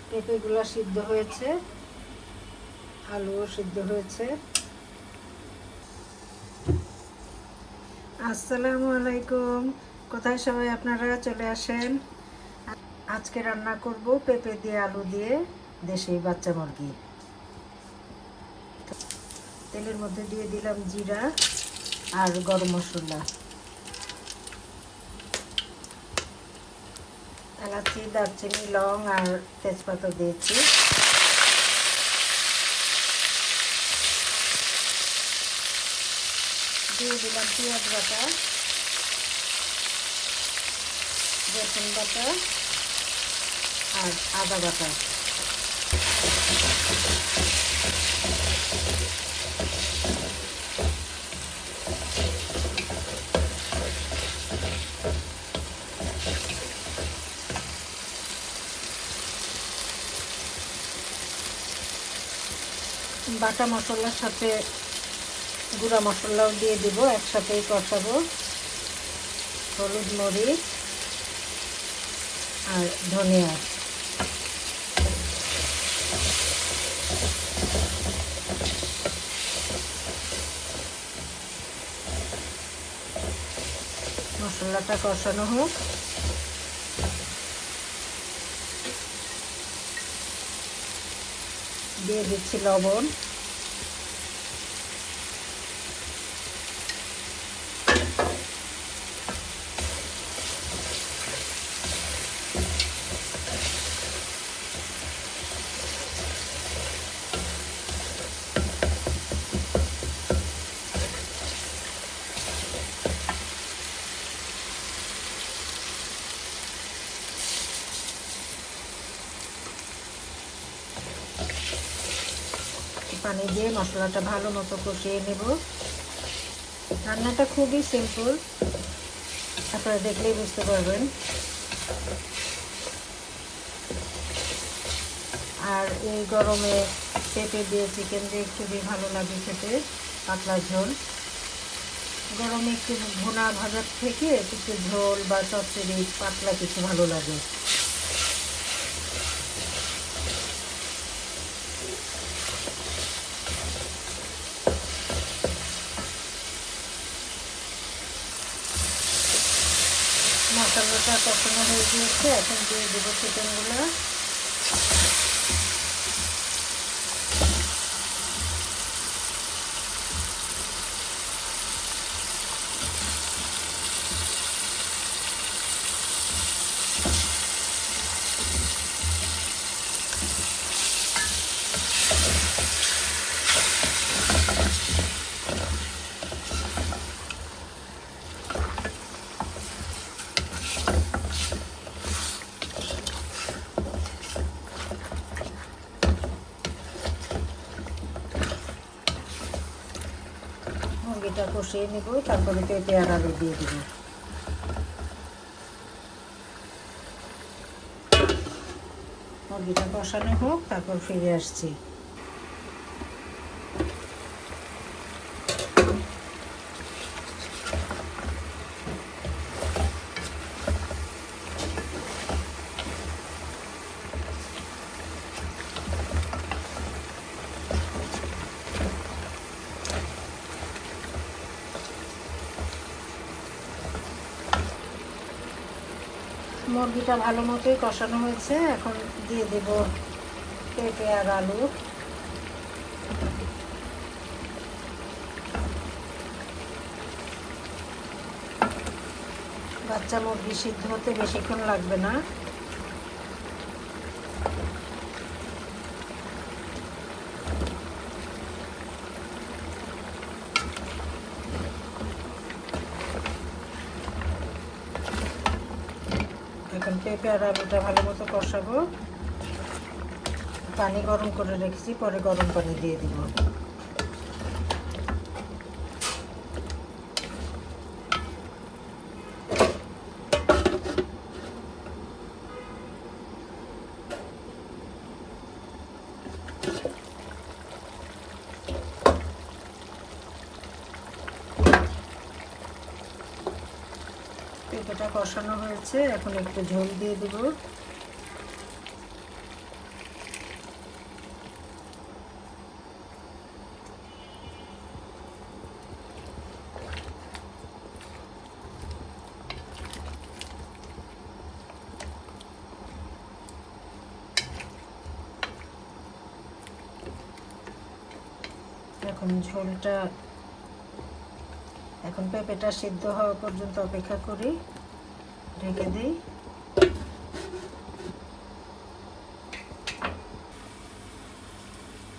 পেঁপেগুলো সিদ্ধ হয়েছে, আলুও সিদ্ধ হয়েছে। আসসালামু আলাইকুম, কোথায় সবাই আপনারা চলে আসেন। আজকে রান্না করব পেঁপে দিয়ে আলু দিয়ে দেশি বাচ্চা মুরগি। তেলের মধ্যে দিয়ে দিলাম জিরা আর গরম মশলা, এলাচি, দারচিনি, লং আর তেজপাতা দিয়েছি। দিয়ে দিলাম পেঁয়াজ বাটা, রসুন বাটা আর আদা বাটা। বাটা মশলার সাথে গুঁড়া মশলাও দিয়ে দিব, একসাথেই কষাবো। হলুদ, মরিচ আর ধনিয়া। মশলাটা কষানো হোক। দিয়ে দিচ্ছি লবণ, পানি দিয়ে মশলাটা ভালো মতো কষিয়ে নেব। রান্নাটা খুবই সিম্পল, আপনারা দেখলেই বুঝতে পারবেন। আর এই গরমে পেঁপে দিয়ে চিকেন দিয়ে খুবই ভালো লাগে খেতে, পাতলা ঝোল। গরমে একটু ভুনা ভাজার থেকে একটু ঝোল বা চচ্চড়ি পাতলা কিছু ভালো লাগে। মশলাটা কষানো হয়ে গিয়েছে, এখন দিয়ে দেবো চিকেনগুলো। মুরগিটা কষিয়ে নেব, তারপরে পেঁপে আর আলু দিয়ে দেব। মুরগিটা কষানো হোক, তারপর ফিরে আসছি। মুরগিটা ভালো মতোই কষানো হয়েছে, এখন দিয়ে দেব পেঁপে আর আলু। বাচ্চা মুরগি সিদ্ধ হতে বেশিক্ষণ লাগবে না। এখন পেঁপে আর আলুটা ভালো মতো কষাবো। পানি গরম করে রেখেছি, পরে গরম পানি দিয়ে দিব। পেঁপেটা কষানো হয়েছে, এখন একটু ঝোল দিয়ে দেব। এখন পেঁপেটা সিদ্ধ হওয়া পর্যন্ত অপেক্ষা করি, ঢেকে দিই।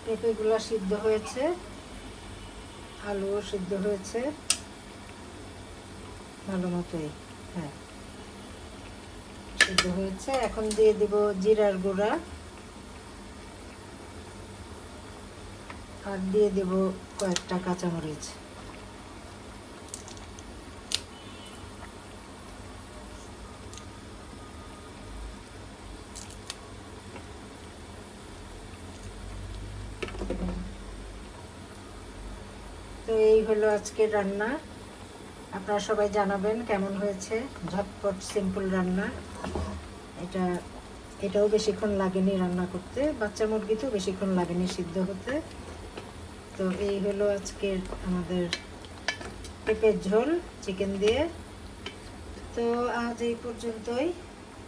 পেঁপেগুলো সিদ্ধ হয়েছে, আলুও সিদ্ধ হয়েছে ভালো মতোই, হ্যাঁ সিদ্ধ হয়েছে। এখন দিয়ে দিব জিরার গুঁড়া, আর দিয়ে দেব কয়েকটা কাঁচামরিচ। তো এই হলো আজকের রান্না। আপনারা সবাই জানাবেন কেমন হয়েছে। ঝটপট সিম্পল রান্না। এটাও বেশিক্ষণ লাগেনি রান্না করতে, বাচ্চা মুরগি তো বেশিক্ষণ লাগেনি সিদ্ধ হতে। তো এই হলো আজকের আমাদের পেঁপের ঝোল চিকেন দিয়ে। তো আজ এই পর্যন্তই।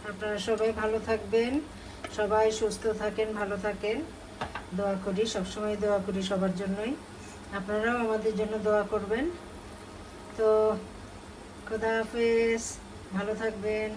আপনারা সবাই ভালো থাকবেন, সবাই সুস্থ থাকেন, ভালো থাকেন। দোয়া করি, সবসময় দোয়া করি সবার জন্যই। আপনারাও আমাদের জন্য দোয়া করবেন। তো খোদা হাফেজ, ভালো থাকবেন।